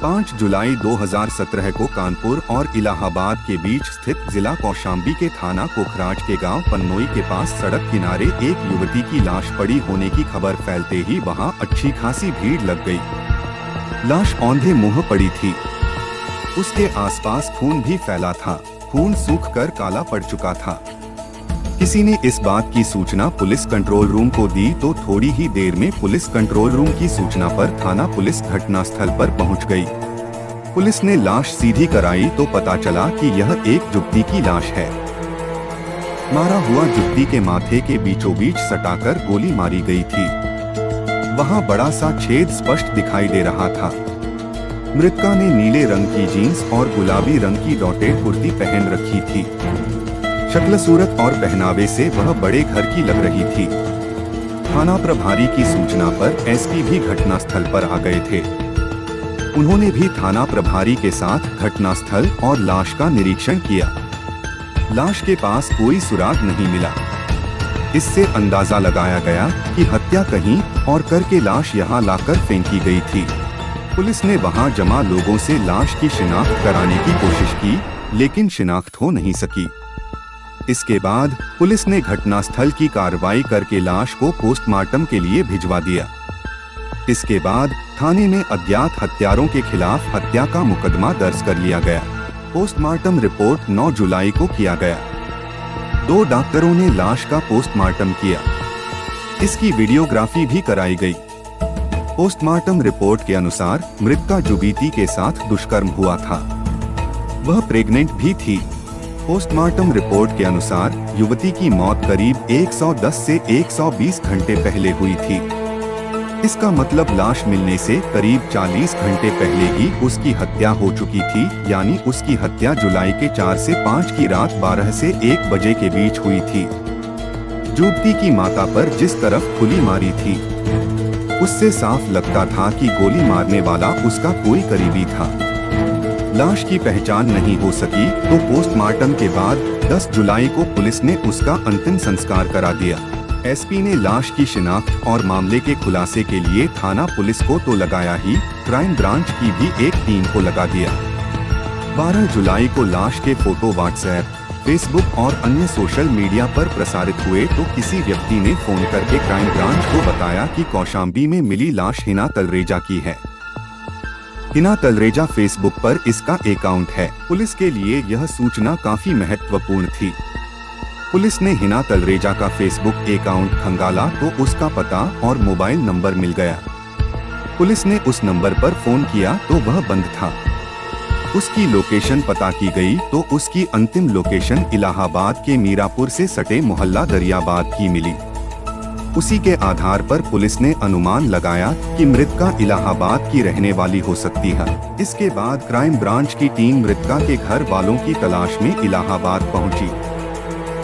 5 जुलाई 2017 को कानपुर और इलाहाबाद के बीच स्थित जिला कौशाम्बी के थाना कोखराज के गांव पन्नोई के पास सड़क किनारे एक युवती की लाश पड़ी होने की खबर फैलते ही वहां अच्छी खासी भीड़ लग गई। लाश औंधे मुंह पड़ी थी। उसके आसपास खून भी फैला था। खून सूखकर काला पड़ चुका था। किसी ने इस बात की सूचना पुलिस कंट्रोल रूम को दी तो थोड़ी ही देर में पुलिस कंट्रोल रूम की सूचना पर थाना पुलिस घटनास्थल पर पहुंच गई। पुलिस ने लाश सीधी कराई तो पता चला कि यह एक युवती की लाश है। मारा हुआ युवती के माथे के बीचों बीच सटाकर गोली मारी गई थी। वहां बड़ा सा छेद स्पष्ट दिखाई दे रहा था। मृतका ने नीले रंग की जीन्स और गुलाबी रंग की डॉटेड कुर्ती पहन रखी थी। शक्ल सूरत और पहनावे से वह बड़े घर की लग रही थी। थाना प्रभारी की सूचना पर एसपी भी घटनास्थल पर आ गए थे। उन्होंने भी थाना प्रभारी के साथ घटनास्थल और लाश का निरीक्षण किया। लाश के पास कोई सुराग नहीं मिला। इससे अंदाजा लगाया गया कि हत्या कहीं और करके लाश यहां लाकर फेंकी गई थी। पुलिस ने वहां जमा लोगों से लाश की शिनाख्त कराने की कोशिश की, लेकिन शिनाख्त हो नहीं सकी। इसके बाद पुलिस ने घटनास्थल की कार्रवाई करके लाश को पोस्टमार्टम के लिए भिजवा दिया। इसके बाद थाने में अज्ञात हत्यारों के खिलाफ हत्या का मुकदमा दर्ज कर लिया गया। पोस्टमार्टम रिपोर्ट 9 जुलाई को किया गया। 2 डॉक्टरों ने लाश का पोस्टमार्टम किया। इसकी वीडियोग्राफी भी कराई गई। पोस्टमार्टम रिपोर्ट के अनुसार मृतका युवती के साथ दुष्कर्म हुआ था। वह प्रेग्नेंट भी थी। पोस्टमार्टम रिपोर्ट के अनुसार युवती की मौत करीब 110 से 120 घंटे पहले हुई थी। इसका मतलब लाश मिलने से करीब 40 घंटे पहले ही उसकी हत्या हो चुकी थी, यानी उसकी हत्या जुलाई के 4 से 5 की रात 12 से 1 बजे के बीच हुई थी। युवती की माता पर जिस तरफ खुली मारी थी, उससे साफ लगता था कि गोली मारने वाला उसका कोई करीबी था। लाश की पहचान नहीं हो सकी तो पोस्टमार्टम के बाद 10 जुलाई को पुलिस ने उसका अंतिम संस्कार करा दिया। एसपी ने लाश की शिनाख्त और मामले के खुलासे के लिए थाना पुलिस को तो लगाया ही, क्राइम ब्रांच की भी एक टीम को लगा दिया। 12 जुलाई को लाश के फोटो व्हाट्सएप, फेसबुक और अन्य सोशल मीडिया पर प्रसारित हुए तो किसी व्यक्ति ने फोन करके क्राइम ब्रांच को बताया कि कौशाम्बी में मिली लाश हिना तलरेजा की है। हिना तलरेजा फेसबुक पर इसका अकाउंट है। पुलिस के लिए यह सूचना काफी महत्वपूर्ण थी। पुलिस ने हिना तलरेजा का फेसबुक अकाउंट खंगाला तो उसका पता और मोबाइल नंबर मिल गया। पुलिस ने उस नंबर पर फोन किया तो वह बंद था। उसकी लोकेशन पता की गई तो उसकी अंतिम लोकेशन इलाहाबाद के मीरापुर से सटे मोहल्ला दरियाबाद की मिली। उसी के आधार पर पुलिस ने अनुमान लगाया कि मृतका इलाहाबाद की रहने वाली हो सकती है। इसके बाद क्राइम ब्रांच की टीम मृतका के घर वालों की तलाश में इलाहाबाद पहुंची।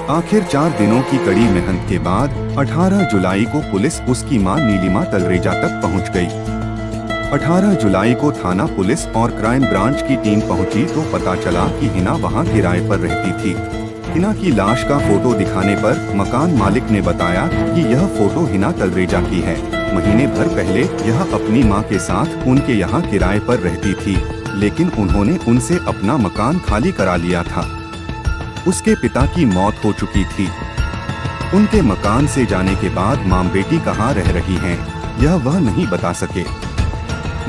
आखिर 4 दिनों की कड़ी मेहनत के बाद 18 जुलाई को पुलिस उसकी मां नीलिमा तलरेजा तक पहुंच गई। 18 जुलाई को थाना पुलिस और क्राइम ब्रांच की टीम पहुंची तो पता चला कि हिना वहां किराए पर रहती थी। हिना की लाश का फोटो दिखाने पर मकान मालिक ने बताया कि यह फोटो हिना तलरेजा की है। महीने भर पहले यह अपनी मां के साथ उनके यहाँ किराए पर रहती थी, लेकिन उन्होंने उनसे अपना मकान खाली करा लिया था। उसके पिता की मौत हो चुकी थी। उनके मकान से जाने के बाद मां बेटी कहाँ रह रही हैं, यह वह नहीं बता सके।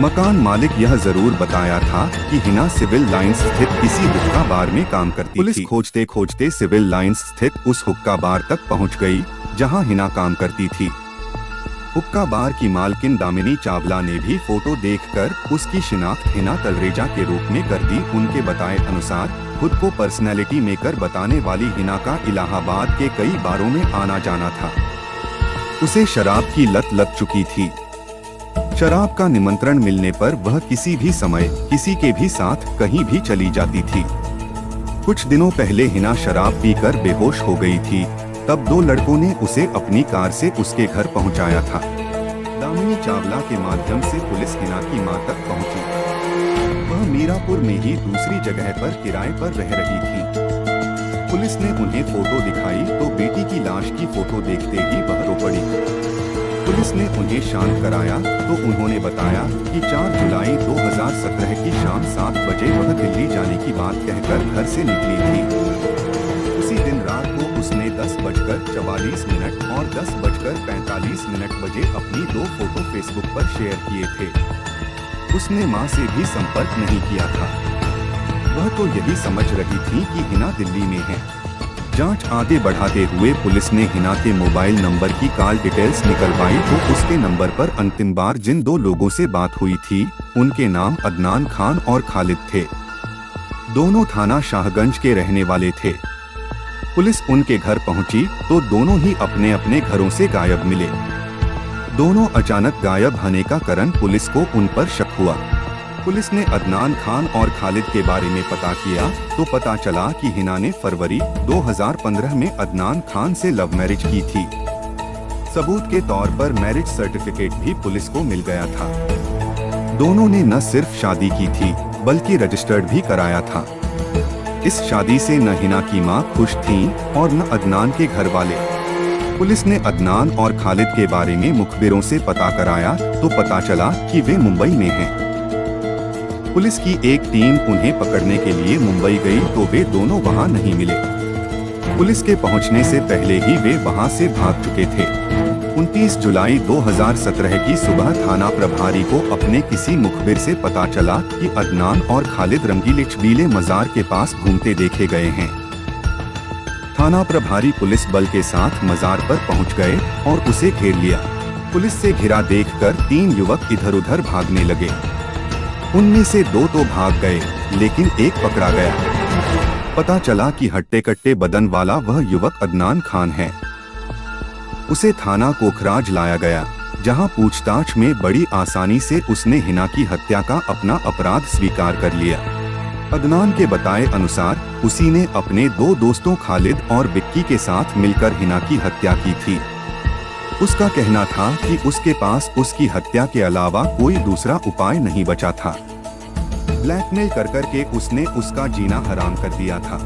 मकान मालिक यह जरूर बताया था कि हिना सिविल लाइंस स्थित किसी हुक्का बार में काम करती थी। पुलिस खोजते खोजते सिविल लाइंस स्थित उस हुक्का बार तक पहुंच गई जहां हिना काम करती थी। हुक्का बार की मालकिन दामिनी चावला ने भी फोटो देखकर उसकी शिनाख्त हिना तलरेजा के रूप में कर दी। उनके बताए अनुसार खुद को पर्सनैलिटी मेकर बताने वाली हिना का इलाहाबाद के कई बारों में आना जाना था। उसे शराब की लत लग चुकी थी। शराब का निमंत्रण मिलने पर वह किसी भी समय किसी के भी साथ कहीं भी चली जाती थी। कुछ दिनों पहले हिना शराब पीकर बेहोश हो गई थी। तब 2 लड़कों ने उसे अपनी कार से उसके घर पहुंचाया था। दामिनी चावला के माध्यम से पुलिस हिना की मां तक पहुंची। वह मीरापुर में ही दूसरी जगह पर किराए पर रह रही थी। पुलिस ने उन्हें फोटो दिखाई तो बेटी की लाश की फोटो देखते ही वह रो पड़ी। पुलिस ने उन्हें शांत कराया तो उन्होंने बताया कि 4 जुलाई 2017 की शाम 7 बजे वह दिल्ली जाने की बात कहकर घर से निकली थी। उसी दिन रात को उसने 10:44 और 10:45 बजे अपनी 2 फोटो फेसबुक पर शेयर किए थे। उसने मां से भी संपर्क नहीं किया था। वह तो यही समझ रही थी कि हिना दिल्ली में है। जांच आगे बढ़ाते हुए पुलिस ने हिना के मोबाइल नंबर की कॉल डिटेल्स निकलवाई तो उसके नंबर पर अंतिम बार जिन 2 लोगों से बात हुई थी उनके नाम अदनान खान और खालिद थे। दोनों थाना शाहगंज के रहने वाले थे। पुलिस उनके घर पहुंची तो दोनों ही अपने अपने घरों से गायब मिले। दोनों अचानक गायब होने का कारण पुलिस को उन पर शक हुआ। पुलिस ने अदनान खान और खालिद के बारे में पता किया तो पता चला कि हिना ने फरवरी 2015 में अदनान खान से लव मैरिज की थी। सबूत के तौर पर मैरिज सर्टिफिकेट भी पुलिस को मिल गया था। दोनों ने न सिर्फ शादी की थी बल्कि रजिस्टर्ड भी कराया था। इस शादी से न हिना की मां खुश थी और न अदनान के घर वाले। पुलिस ने अदनान और खालिद के बारे में मुखबिरों से पता कराया तो पता चला कि वे मुंबई में हैं। पुलिस की एक टीम उन्हें पकड़ने के लिए मुंबई गई तो वे दोनों वहां नहीं मिले। पुलिस के पहुंचने से पहले ही वे वहां से भाग चुके थे। 29 जुलाई 2017 की सुबह थाना प्रभारी को अपने किसी मुखबिर से पता चला कि अदनान और खालिद रंगीले चबीले मजार के पास घूमते देखे गए हैं। थाना प्रभारी पुलिस बल के साथ मजार पर पहुंच गए और उसे घेर लिया। पुलिस से घिरा देखकर 3 युवक इधर उधर भागने लगे। उनमें से 2 तो भाग गए लेकिन एक पकड़ा गया। पता चला कि हट्टे कट्टे बदन वाला वह युवक अदनान खान है। उसे थाना कोखराज लाया गया जहां पूछताछ में बड़ी आसानी से उसने हिना की हत्या का अपना अपराध स्वीकार कर लिया। अदनान के बताए अनुसार उसी ने अपने 2 दोस्तों खालिद और विक्की के साथ मिलकर हिना की हत्या की थी। उसका कहना था कि उसके पास उसकी हत्या के अलावा कोई दूसरा उपाय नहीं बचा था। ब्लैकमेल कर के उसने उसका जीना हराम कर दिया था।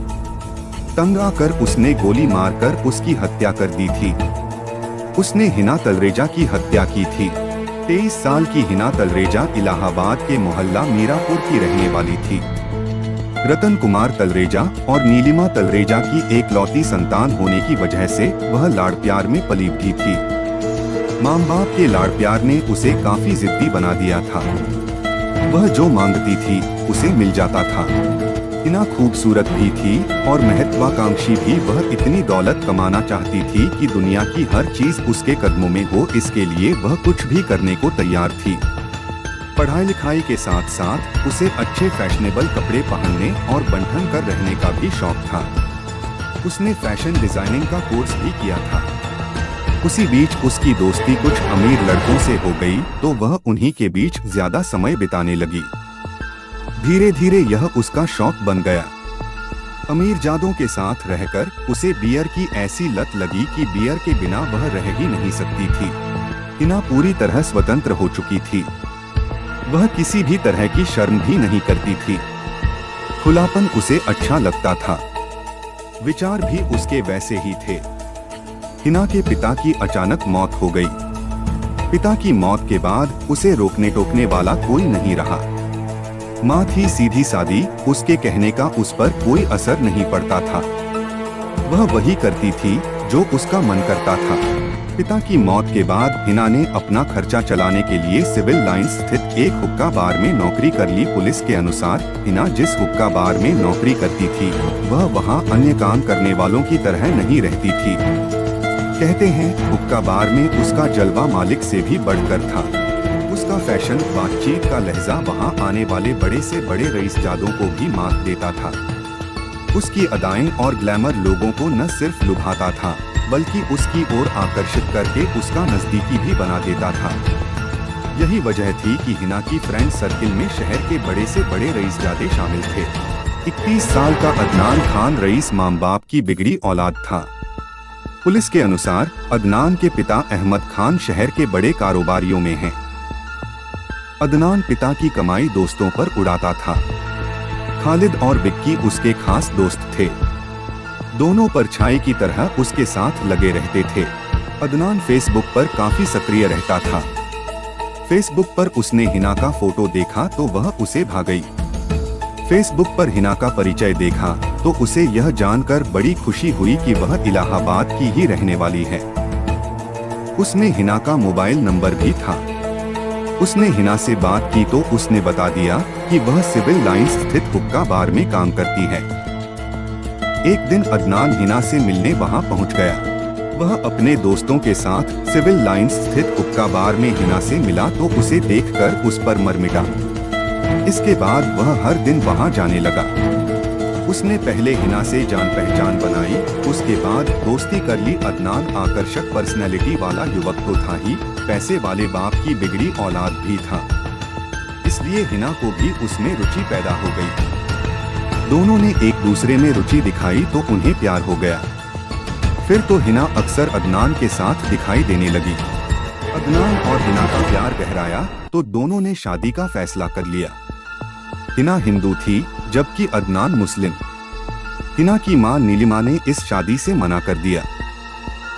तंग आकर उसने गोली मारकर उसकी हत्या कर दी थी। उसने हिना तलरेजा की हत्या की थी। 23 साल की हिना तलरेजा इलाहाबाद के मोहल्ला मीरापुर की रहने वाली थी। रतन कुमार तलरेजा और नीलिमा तलरेजा की एकलौती संतान होने की वजह से वह लाड़ प्यार में पली भी थी। मां बाप के लाड़ प्यार ने उसे काफी जिद्दी बना दिया था। वह जो मांगती थी उसे मिल जाता था। हिना खूबसूरत भी थी और महत्वाकांक्षी भी। वह इतनी दौलत कमाना चाहती थी कि दुनिया की हर चीज उसके कदमों में हो। इसके लिए वह कुछ भी करने को तैयार थी। पढ़ाई लिखाई के साथ साथ उसे अच्छे फैशनेबल कपड़े पहनने और बंठन कर रहने का भी शौक था। उसने फैशन डिजाइनिंग का कोर्स भी किया था। उसी बीच उसकी दोस्ती कुछ अमीर लड़कों से हो गई तो वह उन्हीं के बीच ज्यादा समय बिताने लगी। धीरे धीरे यह उसका शौक बन गया। अमीर जादों के साथ रहकर उसे बियर की ऐसी लत लगी कि बियर के बिना वह रह ही नहीं सकती थी। हिना पूरी तरह स्वतंत्र हो चुकी थी। वह किसी भी तरह की शर्म भी नहीं करती थी। खुलापन उसे अच्छा लगता था। विचार भी उसके वैसे ही थे। हिना के पिता की अचानक मौत हो गई। पिता की मौत के बाद उसे रोकने टोकने वाला कोई नहीं रहा। माँ थी सीधी सादी, उसके कहने का उस पर कोई असर नहीं पड़ता था। वह वही करती थी जो उसका मन करता था। पिता की मौत के बाद हिना ने अपना खर्चा चलाने के लिए सिविल लाइंस स्थित एक हुक्का बार में नौकरी कर ली। पुलिस के अनुसार हिना जिस हुक्का बार में नौकरी करती थी वह वहां अन्य काम करने वालों की तरह नहीं रहती थी। कहते हैं हुक्का बार में उसका जलवा मालिक से भी बढ़कर था। उसका फैशन, बातचीत का लहजा वहां आने वाले बड़े से बड़े रईसजादों को भी मात देता था। उसकी अदाएं और ग्लैमर लोगों को न सिर्फ लुभाता था बल्कि उसकी ओर आकर्षित करके उसका नजदीकी भी बना देता था। यही वजह थी कि हिना की फ्रेंड सर्किल में शहर के बड़े से बड़े रईसजादे शामिल थे। 31 साल का अदनान खान रईस मां बाप की बिगड़ी औलाद था। पुलिस के अनुसार अदनान के पिता अहमद खान शहर के बड़े कारोबारियों में हैं। अदनान पिता की कमाई दोस्तों पर उड़ाता था। खालिद और विक्की उसके खास दोस्त थे। दोनों परछाई की तरह उसके साथ लगे रहते थे। अदनान फेसबुक पर काफी सक्रिय रहता था। फेसबुक पर उसने हिना का फोटो देखा तो वह उसे भा गई। फेसबुक पर हिना का परिचय देखा तो उसे यह जानकर बड़ी खुशी हुई कि वह इलाहाबाद की ही रहने वाली है। उसने हिना का मोबाइल नंबर भी था। उसने हिना से बात की तो उसने बता दिया कि वह सिविल लाइंस स्थित हुक्का बार में काम करती है। एक दिन अदनान हिना से मिलने वहां पहुंच गया। वह अपने दोस्तों के साथ सिविल लाइंस स्थित हुक्का बार में हिना से मिला तो उसे देखकर उस पर मर मिटा। इसके बाद वह हर दिन वहां जाने लगा। उसने पहले हिना से जान पहचान बनाई, उसके बाद दोस्ती कर ली। अदनान आकर्षक पर्सनैलिटी वाला युवक तो था ही, पैसे वाले बाप की बिगड़ी औलाद भी था, इसलिए हिना को भी उसमें रुचि पैदा हो गई। दोनों ने एक दूसरे में रुचि दिखाई तो उन्हें प्यार हो गया। फिर तो हिना अक्सर अदनान के साथ दिखाई देने लगी। अदनान और हिना का प्यार गहराया तो दोनों ने शादी का फैसला कर लिया। हिना हिंदू थी जबकि अदनान मुस्लिम। हिना की मां नीलिमा ने इस शादी से मना कर दिया।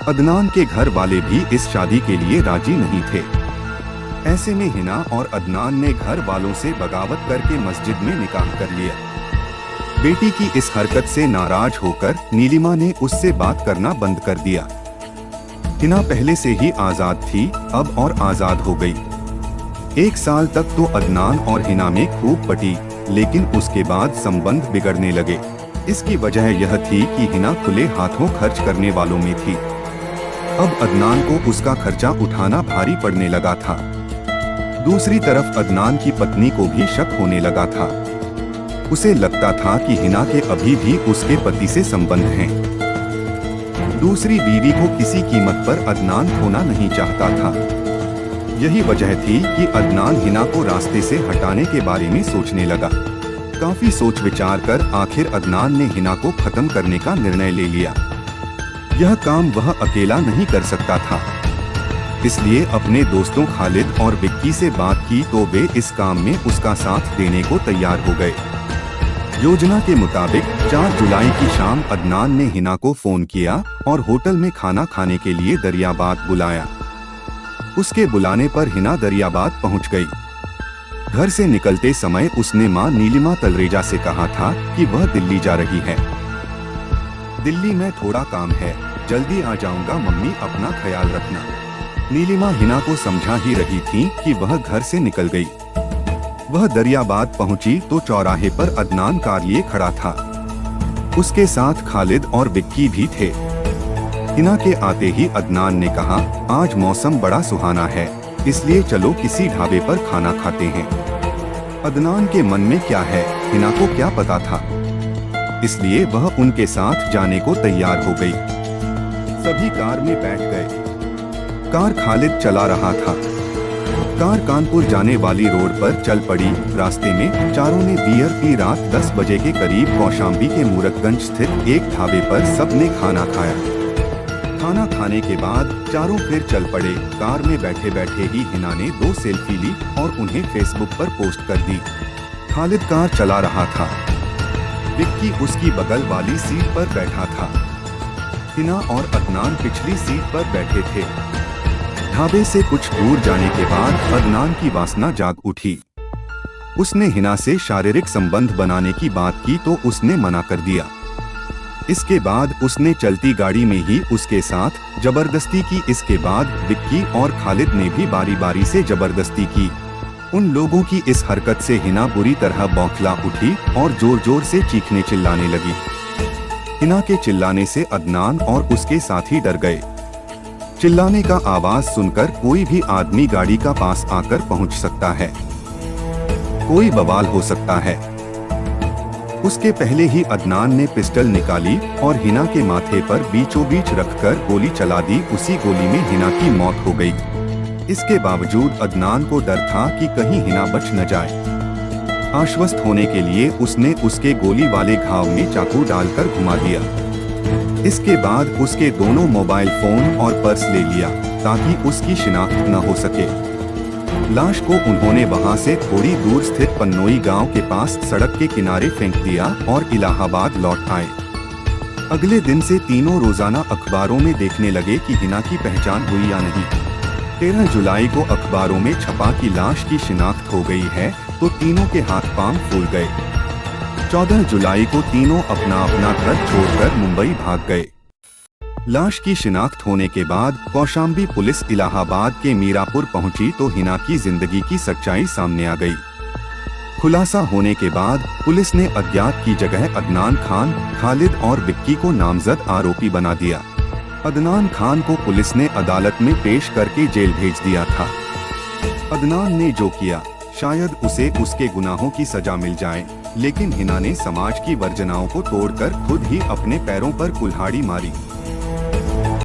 अदनान के घर वाले भी इस शादी के लिए राजी नहीं थे। ऐसे में हिना और अदनान ने घर वालों से बगावत करके मस्जिद में निकाह कर लिया। बेटी की इस हरकत से नाराज होकर नीलिमा ने उससे बात करना बंद कर दिया। हिना पहले से ही आजाद थी, अब और आजाद हो गई। 1 साल तक तो अदनान और हिना में खूब पटी, लेकिन उसके बाद संबंध बिगड़ने लगे। इसकी वजह यह थी कि हिना खुले हाथों खर्च करने वालों में थी। अब अदनान को उसका खर्चा उठाना भारी पड़ने लगा था। दूसरी तरफ अदनान की पत्नी को भी शक होने लगा था। उसे लगता था कि हिना के अभी भी उसके पति से संबंध हैं। दूसरी बीवी को किसी कीमत पर अदनान खोना नहीं चाहता था। यही वजह थी कि अदनान हिना को रास्ते से हटाने के बारे में सोचने लगा। काफी सोच विचार कर आखिर अदनान ने हिना को खत्म करने का निर्णय ले लिया। यह काम वह अकेला नहीं कर सकता था, इसलिए अपने दोस्तों खालिद और विक्की से बात की तो वे इस काम में उसका साथ देने को तैयार हो गए। योजना के मुताबिक 4 जुलाई की शाम अदनान ने हिना को फोन किया और होटल में खाना खाने के लिए दरियाबाद बुलाया। उसके बुलाने पर हिना दरियाबाद पहुंच गई। घर से निकलते समय उसने मां नीलिमा तलरेजा से कहा था कि वह दिल्ली जा रही है। दिल्ली में थोड़ा काम है, जल्दी आ जाऊंगा, मम्मी अपना ख्याल रखना। नीलिमा हिना को समझा ही रही थी कि वह घर से निकल गई। वह दरियाबाद पहुंची तो चौराहे पर अदनान कार लिए खड़ा था। उसके साथ खालिद और विक्की भी थे। हिना के आते ही अदनान ने कहा, आज मौसम बड़ा सुहाना है, इसलिए चलो किसी ढाबे पर खाना खाते हैं। अदनान के मन में क्या है, हिना को क्या पता था, इसलिए वह उनके साथ जाने को तैयार हो गई। सभी कार में बैठ गए। कार खालिद चला रहा था। कार कानपुर जाने वाली रोड पर चल पड़ी। रास्ते में चारों ने बियर पी। रात 10 बजे के करीब कौशाम्बी के मूरतगंज स्थित एक ढाबे पर सबने खाना खाया। खाना खाने के बाद चारों फिर चल पड़े। कार में बैठे बैठे ही हिना ने 2 सेल्फी ली और उन्हें फेसबुक पर पोस्ट कर दी। खालिद कार चला रहा था। विक्की उसकी बगल वाली सीट पर बैठा था। हिना और अदनान पिछली सीट पर बैठे थे। ढाबे से कुछ दूर जाने के बाद अदनान की वासना जाग उठी। उसने हिना से शारीरिक संबंध बनाने की बात की तो उसने मना कर दिया। इसके बाद उसने चलती गाड़ी में ही उसके साथ जबरदस्ती की। इसके बाद विक्की और खालिद ने भी बारी बारी से जबरदस्ती की। उन लोगों की इस हरकत से हिना बुरी तरह बौखला उठी और जोर जोर से चीखने चिल्लाने लगी। हिना के चिल्लाने से अदनान और उसके साथी डर गए। चिल्लाने का आवाज सुनकर कोई भी आदमी गाड़ी का पास आकर पहुंच सकता है, कोई बवाल हो सकता है। उसके पहले ही अदनान ने पिस्टल निकाली और हिना के माथे पर बीचों बीच रखकर गोली चला दी। उसी गोली में हिना की मौत हो गई। इसके बावजूद अदनान को डर था कि कहीं हिना बच न जाए। आश्वस्त होने के लिए उसने उसके गोली वाले घाव में चाकू डालकर घुमा दिया। इसके बाद उसके दोनों मोबाइल फोन और पर्स ले लिया ताकि उसकी शिनाख्त न हो सके। लाश को उन्होंने वहां से थोड़ी दूर स्थित पन्नोई गांव के पास सड़क के किनारे फेंक दिया और इलाहाबाद लौट आए। अगले दिन से तीनों रोजाना अखबारों में देखने लगे कि हिना की पहचान हुई या नहीं। 13 जुलाई को अखबारों में छपा कि लाश की शिनाख्त हो गई है तो तीनों के हाथ पांव फूल गए। 14 जुलाई को तीनों अपना अपना घर छोड़कर मुंबई भाग गए। लाश की शिनाख्त होने के बाद कौशाम्बी पुलिस इलाहाबाद के मीरापुर पहुंची तो हिना की जिंदगी की सच्चाई सामने आ गई। खुलासा होने के बाद पुलिस ने अज्ञात की जगह अदनान खान, खालिद और विक्की को नामजद आरोपी बना दिया। अदनान खान को पुलिस ने अदालत में पेश करके जेल भेज दिया था। अदनान ने जो किया शायद उसे उसके गुनाहों की सजा मिल जाए, लेकिन हिना ने समाज की वर्जनाओं को तोड़कर खुद ही अपने पैरों पर कुल्हाड़ी मारी।